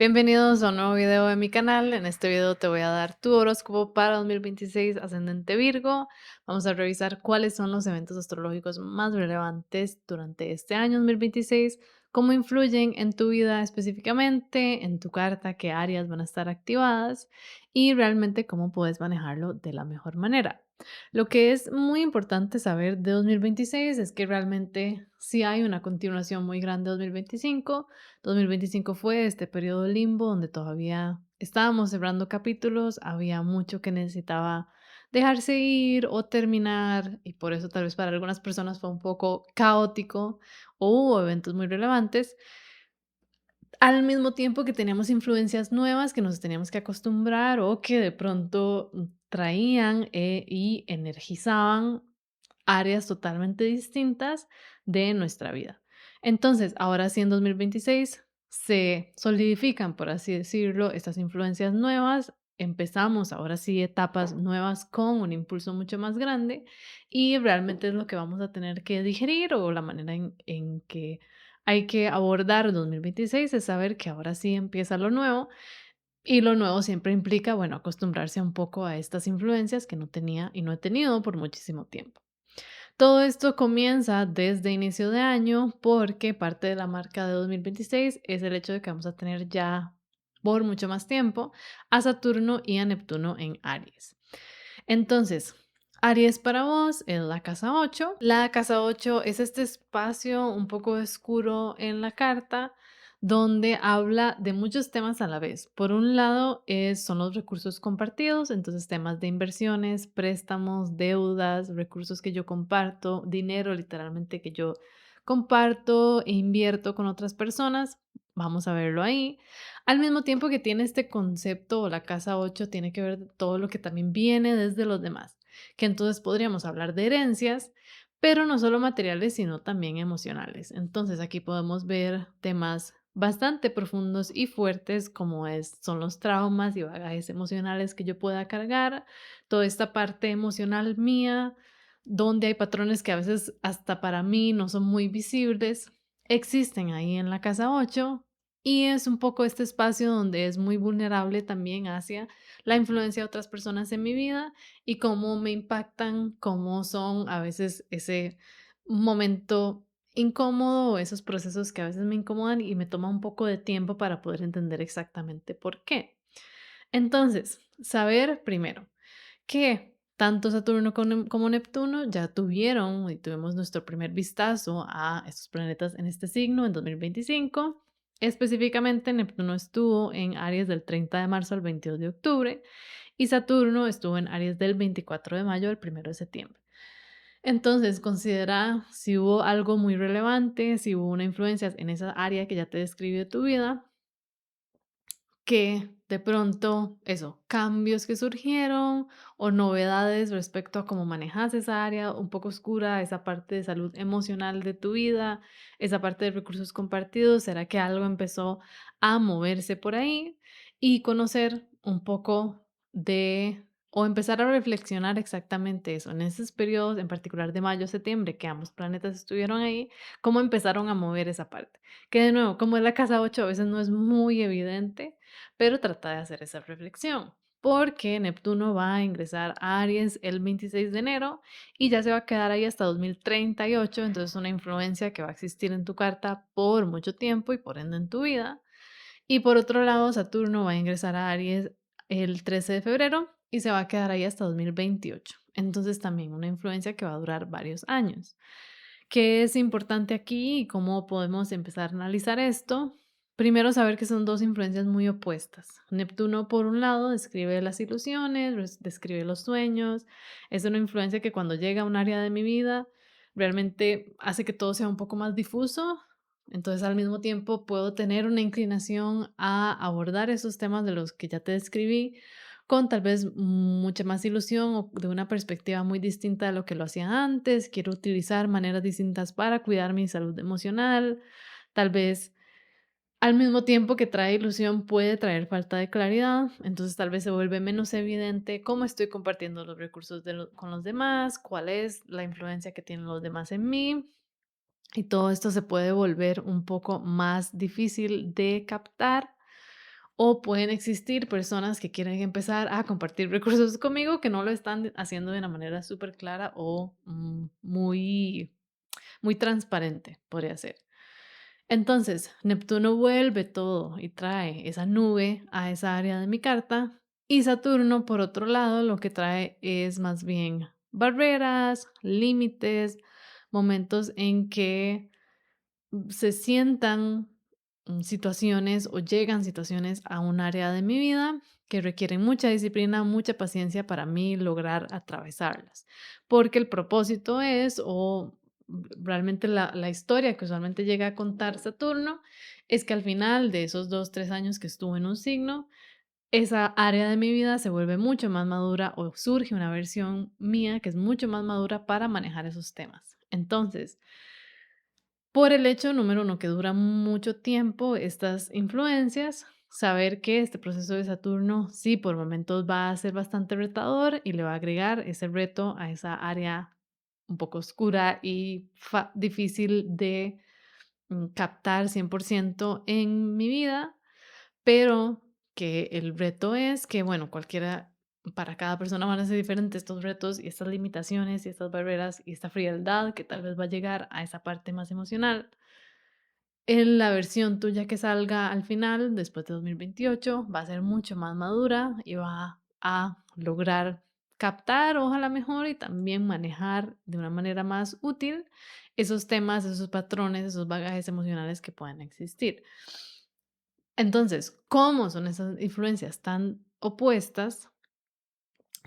Bienvenidos a un nuevo video de mi canal. En este video te voy a dar tu horóscopo para 2026 ascendente Virgo. Vamos a revisar cuáles son los eventos astrológicos más relevantes durante este año 2026, cómo influyen en tu vida específicamente, en tu carta, qué áreas van a estar activadas y realmente cómo puedes manejarlo de la mejor manera. Lo que es muy importante saber de 2026 es que realmente sí hay una continuación muy grande de 2025. 2025 fue este periodo limbo donde todavía estábamos cerrando capítulos, había mucho que necesitaba dejarse ir o terminar y por eso tal vez para algunas personas fue un poco caótico o hubo eventos muy relevantes, al mismo tiempo que teníamos influencias nuevas que nos teníamos que acostumbrar o que de pronto traían y energizaban áreas totalmente distintas de nuestra vida. Entonces, ahora sí en 2026 se solidifican, por así decirlo, estas influencias nuevas. Empezamos ahora sí etapas nuevas con un impulso mucho más grande y realmente es lo que vamos a tener que digerir o la manera en que hay que abordar 2026 es saber que ahora sí empieza lo nuevo y lo nuevo siempre implica, bueno, acostumbrarse un poco a estas influencias que no tenía y no he tenido por muchísimo tiempo. Todo esto comienza desde inicio de año porque parte de la marca de 2026 es el hecho de que vamos a tener ya por mucho más tiempo a Saturno y a Neptuno en Aries. Entonces, Aries para vos es la casa 8. La casa 8 es este espacio un poco oscuro en la carta donde habla de muchos temas a la vez. Por un lado, son los recursos compartidos, entonces temas de inversiones, préstamos, deudas, recursos que yo comparto, dinero literalmente que yo comparto e invierto con otras personas. Vamos a verlo ahí. Al mismo tiempo que tiene este concepto o la casa 8 tiene que ver de todo lo que también viene desde los demás, que entonces podríamos hablar de herencias, pero no solo materiales, sino también emocionales. Entonces aquí podemos ver temas bastante profundos y fuertes como son los traumas y bagajes emocionales que yo pueda cargar, toda esta parte emocional mía, donde hay patrones que a veces hasta para mí no son muy visibles, existen ahí en la casa 8 y es un poco este espacio donde es muy vulnerable también hacia la influencia de otras personas en mi vida y cómo me impactan, cómo son a veces ese momento incómodo o esos procesos que a veces me incomodan y me toma un poco de tiempo para poder entender exactamente por qué. Entonces, saber primero que tanto Saturno como Neptuno ya tuvieron y tuvimos nuestro primer vistazo a estos planetas en este signo en 2025. Específicamente, Neptuno estuvo en Aries del 30 de marzo al 22 de octubre y Saturno estuvo en Aries del 24 de mayo al 1 de septiembre. Entonces, considera si hubo algo muy relevante, si hubo una influencia en esa área que ya te describí de tu vida, que de pronto, eso, cambios que surgieron o novedades respecto a cómo manejas esa área un poco oscura, esa parte de salud emocional de tu vida, esa parte de recursos compartidos, ¿será que algo empezó a moverse por ahí? Y conocer un poco de, o empezar a reflexionar exactamente eso, en esos periodos, en particular de mayo a septiembre, que ambos planetas estuvieron ahí, cómo empezaron a mover esa parte. Que de nuevo, como es la casa 8 a veces no es muy evidente, pero trata de hacer esa reflexión, porque Neptuno va a ingresar a Aries el 26 de enero y ya se va a quedar ahí hasta 2038, entonces una influencia que va a existir en tu carta por mucho tiempo y por ende en tu vida. Y por otro lado, Saturno va a ingresar a Aries el 13 de febrero y se va a quedar ahí hasta 2028. Entonces también una influencia que va a durar varios años. ¿Qué es importante aquí y cómo podemos empezar a analizar esto? Primero, saber que son dos influencias muy opuestas. Neptuno, por un lado, describe las ilusiones, describe los sueños. Es una influencia que cuando llega a un área de mi vida, realmente hace que todo sea un poco más difuso. Entonces, al mismo tiempo, puedo tener una inclinación a abordar esos temas de los que ya te describí con tal vez mucha más ilusión o de una perspectiva muy distinta de lo que lo hacía antes. Quiero utilizar maneras distintas para cuidar mi salud emocional. Tal vez al mismo tiempo que trae ilusión puede traer falta de claridad. Entonces tal vez se vuelve menos evidente cómo estoy compartiendo los recursos con los demás, cuál es la influencia que tienen los demás en mí. Y todo esto se puede volver un poco más difícil de captar o pueden existir personas que quieren empezar a compartir recursos conmigo que no lo están haciendo de una manera súper clara o muy transparente, podría ser. Entonces, Neptuno vuelve todo y trae esa nube a esa área de mi carta y Saturno, por otro lado, lo que trae es más bien barreras, límites, momentos en que se sientan situaciones o llegan situaciones a un área de mi vida que requieren mucha disciplina, mucha paciencia para mí lograr atravesarlas. Porque el propósito es, o realmente la historia que usualmente llega a contar Saturno, es que al final de esos 2, 3 años que estuve en un signo, esa área de mi vida se vuelve mucho más madura o surge una versión mía que es mucho más madura para manejar esos temas. Entonces, por el hecho, número uno, que dura mucho tiempo estas influencias, saber que este proceso de Saturno sí por momentos va a ser bastante retador y le va a agregar ese reto a esa área un poco oscura y difícil de captar 100% en mi vida, pero que el reto es que, bueno, para cada persona van a ser diferentes estos retos y estas limitaciones y estas barreras y esta frialdad que tal vez va a llegar a esa parte más emocional. En la versión tuya que salga al final, después de 2028, va a ser mucho más madura y va a lograr captar, ojalá mejor, y también manejar de una manera más útil esos temas, esos patrones, esos bagajes emocionales que puedan existir. Entonces, ¿cómo son esas influencias tan opuestas?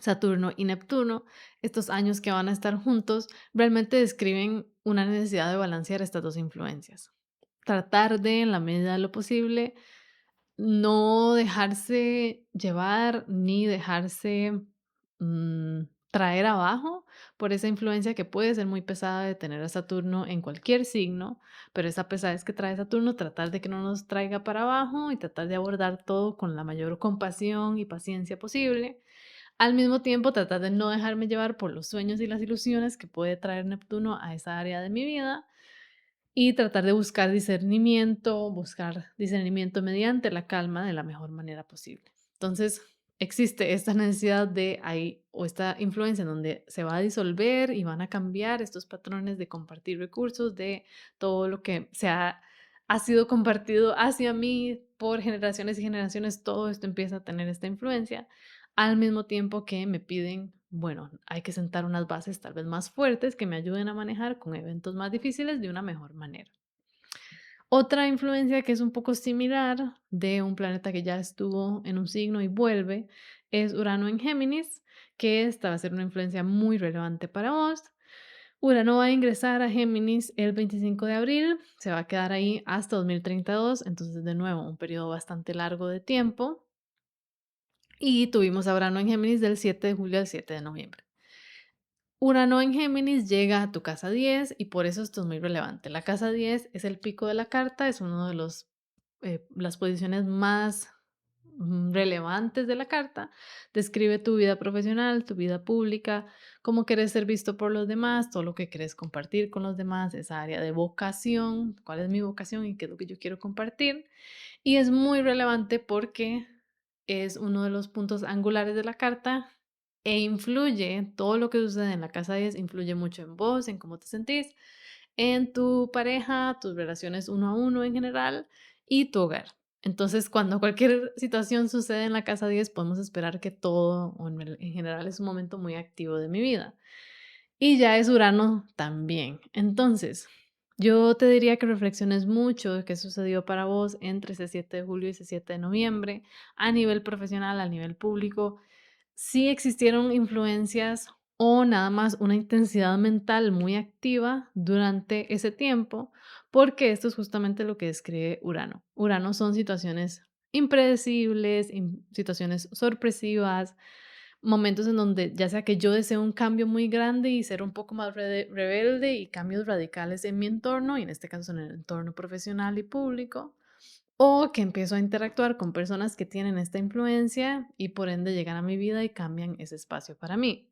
Saturno y Neptuno, estos años que van a estar juntos, realmente describen una necesidad de balancear estas dos influencias. Tratar de, en la medida de lo posible, no dejarse llevar ni dejarse mm, traer abajo por esa influencia que puede ser muy pesada de tener a Saturno en cualquier signo, pero esa pesadez que trae Saturno, tratar de que no nos traiga para abajo y tratar de abordar todo con la mayor compasión y paciencia posible. Al mismo tiempo, tratar de no dejarme llevar por los sueños y las ilusiones que puede traer Neptuno a esa área de mi vida y tratar de buscar discernimiento mediante la calma de la mejor manera posible. Entonces, existe esta necesidad de ahí o esta influencia en donde se va a disolver y van a cambiar estos patrones de compartir recursos, de todo lo que ha sido compartido hacia mí por generaciones y generaciones, todo esto empieza a tener esta influencia, al mismo tiempo que me piden, bueno, hay que sentar unas bases tal vez más fuertes que me ayuden a manejar con eventos más difíciles de una mejor manera. Otra influencia que es un poco similar de un planeta que ya estuvo en un signo y vuelve es Urano en Géminis, que esta va a ser una influencia muy relevante para vos. Urano va a ingresar a Géminis el 25 de abril, se va a quedar ahí hasta 2032, entonces de nuevo un periodo bastante largo de tiempo. Y tuvimos a Urano en Géminis del 7 de julio al 7 de noviembre. Urano en Géminis llega a tu casa 10 y por eso esto es muy relevante. La casa 10 es el pico de la carta, es uno de las posiciones más relevantes de la carta. Describe tu vida profesional, tu vida pública, cómo quieres ser visto por los demás, todo lo que quieres compartir con los demás, esa área de vocación, cuál es mi vocación y qué es lo que yo quiero compartir. Y es muy relevante porque es uno de los puntos angulares de la carta e influye, todo lo que sucede en la casa 10 influye mucho en vos, en cómo te sentís, en tu pareja, tus relaciones uno a uno en general y tu hogar. Entonces, cuando cualquier situación sucede en la casa 10 podemos esperar que todo, o en general, es un momento muy activo de mi vida. Y ya es Urano también. Entonces, yo te diría que reflexiones mucho de qué sucedió para vos entre ese 7 de julio y ese 7 de noviembre, a nivel profesional, a nivel público, si existieron influencias o nada más una intensidad mental muy activa durante ese tiempo, porque esto es justamente lo que describe Urano. Urano son situaciones impredecibles, situaciones sorpresivas, momentos en donde ya sea que yo deseo un cambio muy grande y ser un poco más rebelde y cambios radicales en mi entorno, y en este caso en el entorno profesional y público, o que empiezo a interactuar con personas que tienen esta influencia y por ende llegan a mi vida y cambian ese espacio para mí.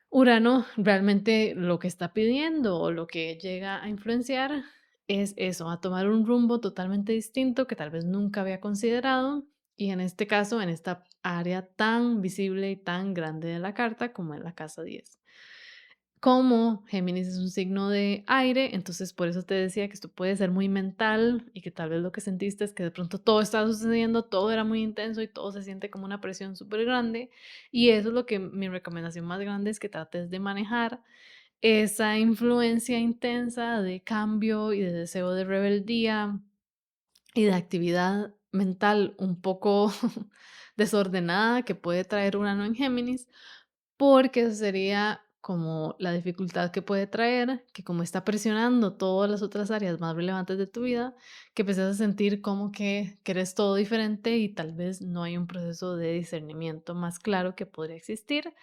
Urano realmente lo que está pidiendo o lo que llega a influenciar es eso, a tomar un rumbo totalmente distinto que tal vez nunca había considerado, y en este caso, en esta área tan visible y tan grande de la carta como en la casa 10. Como Géminis es un signo de aire, entonces por eso te decía que esto puede ser muy mental y que tal vez lo que sentiste es que de pronto todo estaba sucediendo, todo era muy intenso y todo se siente como una presión súper grande. Y eso es lo que mi recomendación más grande es que trates de manejar esa influencia intensa de cambio y de deseo de rebeldía y de actividad mental un poco desordenada que puede traer Urano en Géminis, porque eso sería como la dificultad que puede traer, que como está presionando todas las otras áreas más relevantes de tu vida, que empiezas a sentir como que quieres todo diferente y tal vez no hay un proceso de discernimiento más claro que podría existir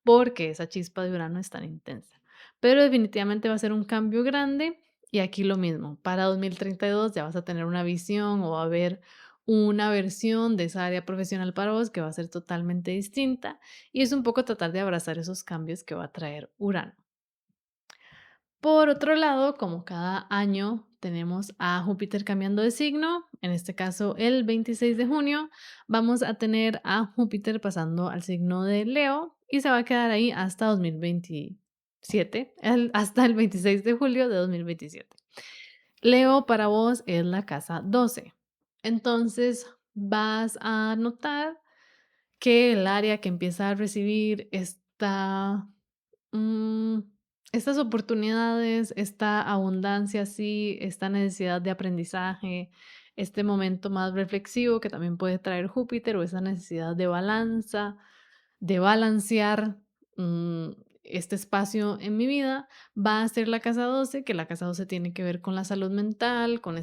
porque esa chispa de Urano es tan intensa. Pero definitivamente va a ser un cambio grande y aquí lo mismo. Para 2032 ya vas a tener una visión o va a haber una versión de esa área profesional para vos que va a ser totalmente distinta y es un poco tratar de abrazar esos cambios que va a traer Urano. Por otro lado, como cada año tenemos a Júpiter cambiando de signo, en este caso el 26 de junio, vamos a tener a Júpiter pasando al signo de Leo y se va a quedar ahí hasta 2027, hasta el 26 de julio de 2027. Leo para vos es la casa 12. Entonces vas a notar que el área que empieza a recibir mm, estas oportunidades, esta abundancia, sí, esta necesidad de aprendizaje, este momento más reflexivo que también puede traer Júpiter o esa necesidad de balanza, de balancear mm, este espacio en mi vida, va a ser la casa 12, que la casa 12 tiene que ver con la salud mental, con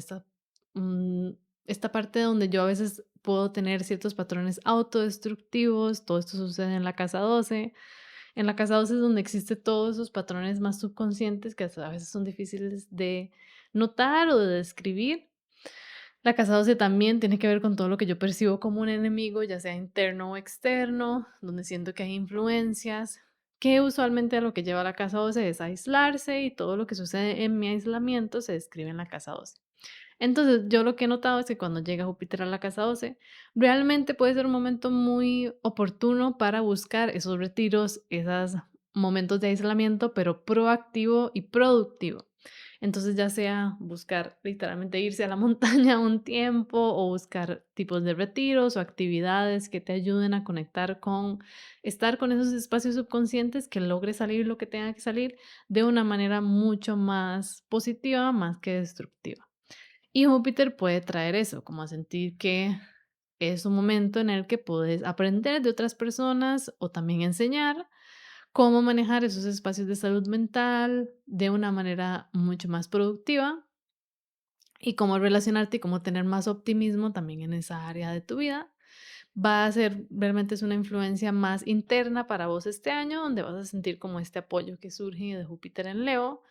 mm, esta parte donde yo a veces puedo tener ciertos patrones autodestructivos, todo esto sucede en la casa 12. En la casa 12 es donde existen todos esos patrones más subconscientes que a veces son difíciles de notar o de describir. La casa 12 también tiene que ver con todo lo que yo percibo como un enemigo, ya sea interno o externo, donde siento que hay influencias, que usualmente a lo que lleva a la casa 12 es aislarse y todo lo que sucede en mi aislamiento se describe en la casa 12. Entonces, yo lo que he notado es que cuando llega Júpiter a la casa 12, realmente puede ser un momento muy oportuno para buscar esos retiros, esos momentos de aislamiento, pero proactivo y productivo. Entonces, ya sea buscar literalmente irse a la montaña un tiempo o buscar tipos de retiros o actividades que te ayuden a conectar con, estar con esos espacios subconscientes que logre salir lo que tenga que salir de una manera mucho más positiva, más que destructiva. Y Júpiter puede traer eso, como a sentir que es un momento en el que puedes aprender de otras personas o también enseñar cómo manejar esos espacios de salud mental de una manera mucho más productiva y cómo relacionarte y cómo tener más optimismo también en esa área de tu vida. Va a ser, realmente es una influencia más interna para vos este año, donde vas a sentir como este apoyo que surge de Júpiter en Leo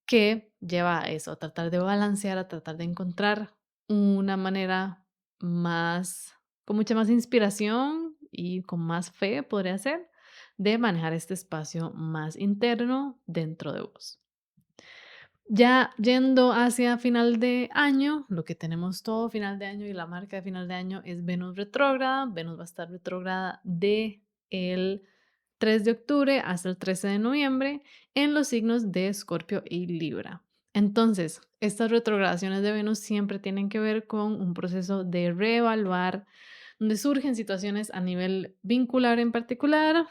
que lleva a eso, a tratar de balancear, a tratar de encontrar una manera más, con mucha más inspiración y con más fe, podría ser, de manejar este espacio más interno dentro de vos. Ya yendo hacia final de año, lo que tenemos todo final de año y la marca de final de año es Venus retrógrada. Venus va a estar retrógrada de el 3 de octubre hasta el 13 de noviembre en los signos de Escorpio y Libra. Entonces, estas retrogradaciones de Venus siempre tienen que ver con un proceso de reevaluar, donde surgen situaciones a nivel vincular en particular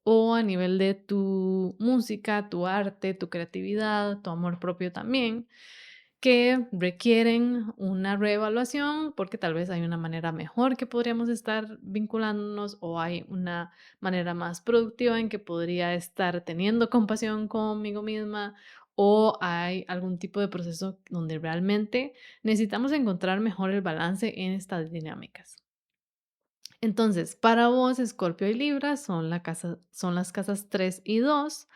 o a nivel de tu música, tu arte, tu creatividad, tu amor propio también, que requieren una reevaluación porque tal vez hay una manera mejor que podríamos estar vinculándonos o hay una manera más productiva en que podría estar teniendo compasión conmigo misma o hay algún tipo de proceso donde realmente necesitamos encontrar mejor el balance en estas dinámicas. Entonces, para vos, Escorpio y Libra son las casas 3 y 2.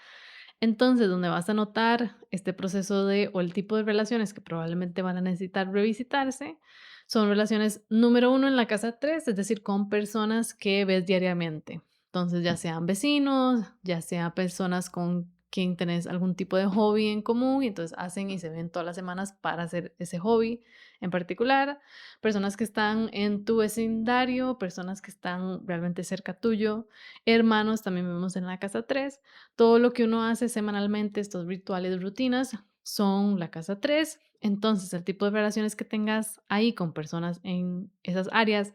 Entonces, donde vas a notar este proceso de o el tipo de relaciones que probablemente van a necesitar revisitarse, son relaciones número uno en la casa 3, es decir, con personas que ves diariamente. Entonces, ya sean vecinos, ya sean personas con quien tenés algún tipo de hobby en común y entonces hacen y se ven todas las semanas para hacer ese hobby en particular, personas que están en tu vecindario, personas que están realmente cerca tuyo, hermanos, también vemos en la casa 3. Todo lo que uno hace semanalmente, estos rituales, rutinas, son la casa 3. Entonces, el tipo de relaciones que tengas ahí con personas en esas áreas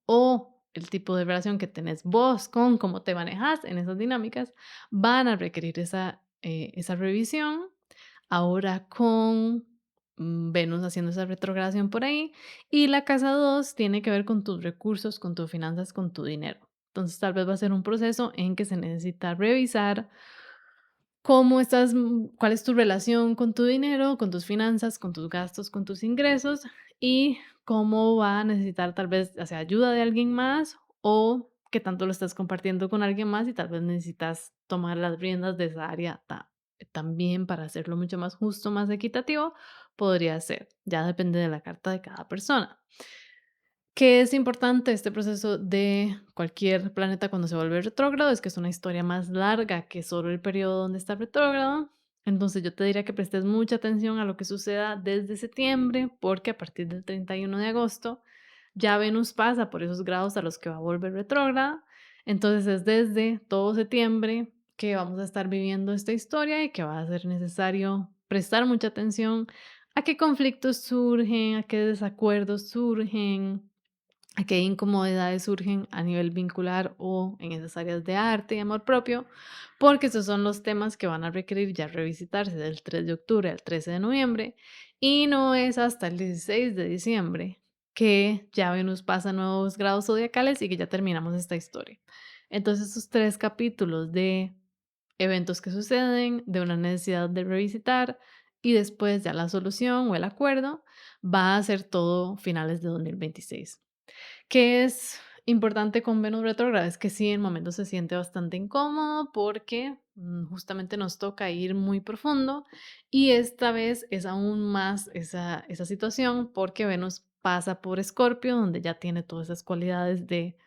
o el tipo de relación que tenés vos con cómo te manejas en esas dinámicas, van a requerir esa revisión. Ahora con Venus haciendo esa retrogradación por ahí. Y la casa 2 tiene que ver con tus recursos, con tus finanzas, con tu dinero. Entonces tal vez va a ser un proceso en que se necesita revisar cómo estás, cuál es tu relación con tu dinero, con tus finanzas, con tus gastos, con tus ingresos y cómo va a necesitar tal vez, ya sea ayuda de alguien más o qué tanto lo estás compartiendo con alguien más y tal vez necesitas tomar las riendas de esa área también para hacerlo mucho más justo, más equitativo, podría ser. Ya depende de la carta de cada persona. ¿Qué es importante este proceso de cualquier planeta cuando se vuelve retrógrado? Es que es una historia más larga que solo el periodo donde está retrógrado. Entonces yo te diría que prestes mucha atención a lo que suceda desde septiembre, porque a partir del 31 de agosto ya Venus pasa por esos grados a los que va a volver retrógrada. Entonces es desde todo septiembre que vamos a estar viviendo esta historia y que va a ser necesario prestar mucha atención a qué conflictos surgen, a qué desacuerdos surgen, a qué incomodidades surgen a nivel vincular o en esas áreas de arte y amor propio, porque esos son los temas que van a requerir ya revisitarse del 3 de octubre al 13 de noviembre y no es hasta el 16 de diciembre que ya Venus pasa a nuevos grados zodiacales y que ya terminamos esta historia. Entonces, estos 3 capítulos de eventos que suceden, de una necesidad de revisitar y después ya la solución o el acuerdo va a ser todo finales de 2026. ¿Qué es importante con Venus retrógrada? Es que sí, en momentos se siente bastante incómodo porque justamente nos toca ir muy profundo y esta vez es aún más esa situación porque Venus pasa por Escorpio, donde ya tiene todas esas cualidades de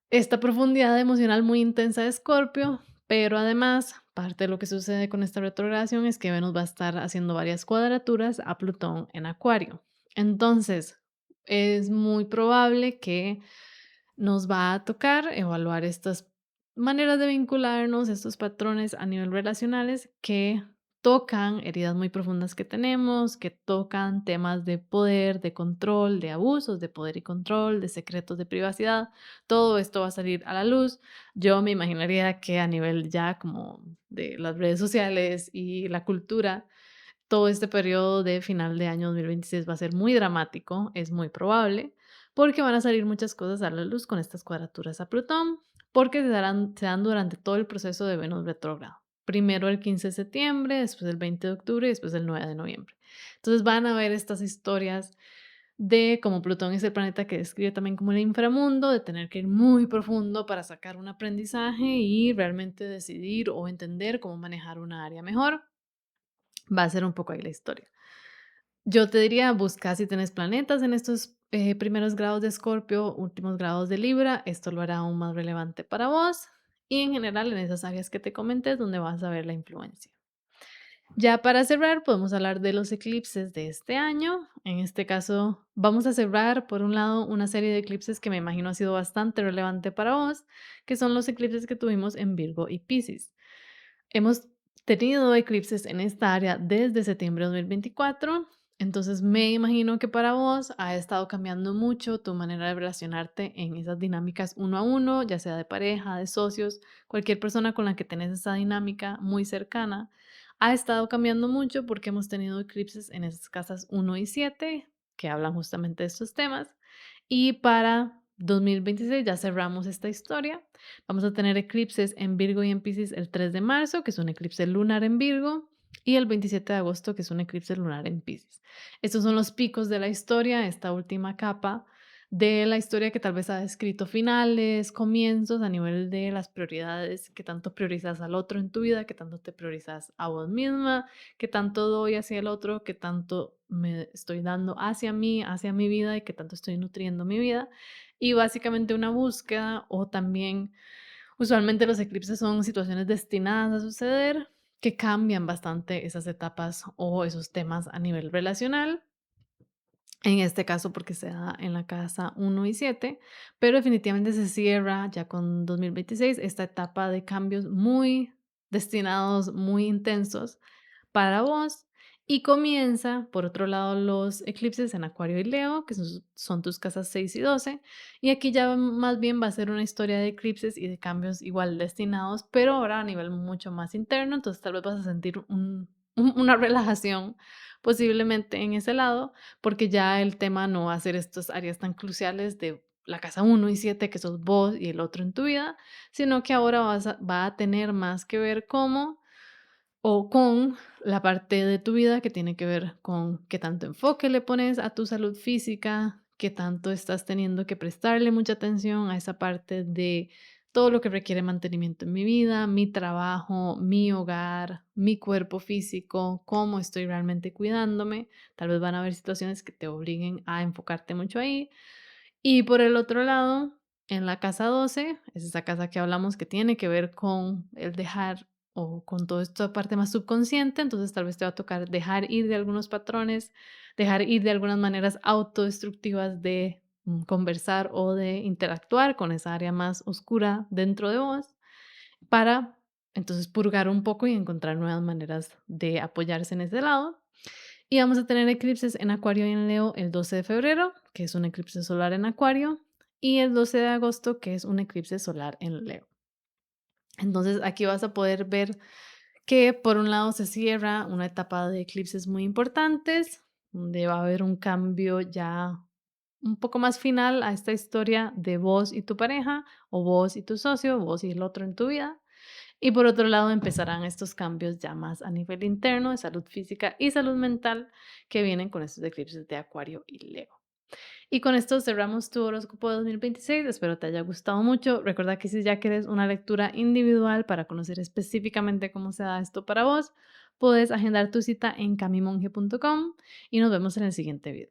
esta profundidad emocional muy intensa de Escorpio, pero además, parte de lo que sucede con esta retrogradación es que Venus va a estar haciendo varias cuadraturas a Plutón en Acuario. Entonces, es muy probable que nos va a tocar evaluar estas maneras de vincularnos, estos patrones a nivel relacionales que tocan heridas muy profundas que tenemos, que tocan temas de poder, de control, de abusos de poder y control, de secretos de privacidad. Todo esto va a salir a la luz. Yo me imaginaría que a nivel ya como de las redes sociales y la cultura, todo este periodo de final de año 2026 va a ser muy dramático, es muy probable, porque van a salir muchas cosas a la luz con estas cuadraturas a Plutón, porque se dan durante todo el proceso de Venus retrógrado. Primero el 15 de septiembre, después el 20 de octubre y después el 9 de noviembre. Entonces van a ver estas historias de cómo Plutón es el planeta que describe también como el inframundo, de tener que ir muy profundo para sacar un aprendizaje y realmente decidir o entender cómo manejar una área mejor. Va a ser un poco ahí la historia. Yo te diría, busca si tienes planetas en estos primeros grados de Escorpio, últimos grados de Libra, esto lo hará aún más relevante para vos y en general en esas áreas que te comenté es donde vas a ver la influencia. Ya para cerrar, podemos hablar de los eclipses de este año. En este caso, vamos a cerrar, por un lado, una serie de eclipses que me imagino ha sido bastante relevante para vos, que son los eclipses que tuvimos en Virgo y Piscis. Hemos tenido eclipses en esta área desde septiembre de 2024, entonces me imagino que para vos ha estado cambiando mucho tu manera de relacionarte en esas dinámicas uno a uno, ya sea de pareja, de socios, cualquier persona con la que tenés esa dinámica muy cercana. Ha estado cambiando mucho porque hemos tenido eclipses en esas casas uno y 7 que hablan justamente de estos temas. Y para 2026 ya cerramos esta historia. Vamos a tener eclipses en Virgo y en Piscis el 3 de marzo, que es un eclipse lunar en Virgo, y el 27 de agosto, que es un eclipse lunar en Piscis. Estos son los picos de la historia, esta última capa de la historia que tal vez ha descrito finales, comienzos a nivel de las prioridades, que tanto priorizas al otro en tu vida, que tanto te priorizas a vos misma, que tanto doy hacia el otro, que tanto me estoy dando hacia mí, hacia mi vida y que tanto estoy nutriendo mi vida. Y básicamente una búsqueda o también Usualmente los eclipses son situaciones destinadas a suceder que cambian bastante esas etapas o esos temas a nivel relacional. En este caso, porque se da en la casa 1 y 7, pero definitivamente se cierra ya con 2026 esta etapa de cambios muy destinados, muy intensos para vos. Y comienza, por otro lado, los eclipses en Acuario y Leo, que son tus casas 6 y 12. Y aquí ya más bien va a ser una historia de eclipses y de cambios igual destinados, pero ahora a nivel mucho más interno. Entonces tal vez vas a sentir una relajación posiblemente en ese lado, porque ya el tema no va a ser estas áreas tan cruciales de la casa 1 y 7, que sos vos y el otro en tu vida, sino que ahora va a tener más que ver cómo o con la parte de tu vida que tiene que ver con qué tanto enfoque le pones a tu salud física, qué tanto estás teniendo que prestarle mucha atención a esa parte de todo lo que requiere mantenimiento en mi vida, mi trabajo, mi hogar, mi cuerpo físico, cómo estoy realmente cuidándome. Tal vez van a haber situaciones que te obliguen a enfocarte mucho ahí. Y por el otro lado, en la casa 12 es esa casa que hablamos que tiene que ver con el dejar o con toda esta parte más subconsciente, entonces tal vez te va a tocar dejar ir de algunos patrones, dejar ir de algunas maneras autodestructivas de conversar o de interactuar con esa área más oscura dentro de vos para entonces purgar un poco y encontrar nuevas maneras de apoyarse en ese lado. Y vamos a tener eclipses en Acuario y en Leo el 12 de febrero, que es un eclipse solar en Acuario, y el 12 de agosto, que es un eclipse solar en Leo. Entonces aquí vas a poder ver que por un lado se cierra una etapa de eclipses muy importantes, donde va a haber un cambio ya un poco más final a esta historia de vos y tu pareja, o vos y tu socio, vos y el otro en tu vida. Y por otro lado, empezarán estos cambios ya más a nivel interno de salud física y salud mental que vienen con estos eclipses de Acuario y Leo. Y con esto cerramos tu horóscopo de 2026. Espero te haya gustado mucho. Recuerda que si ya quieres una lectura individual para conocer específicamente cómo se da esto para vos, puedes agendar tu cita en camimonje.com y nos vemos en el siguiente video.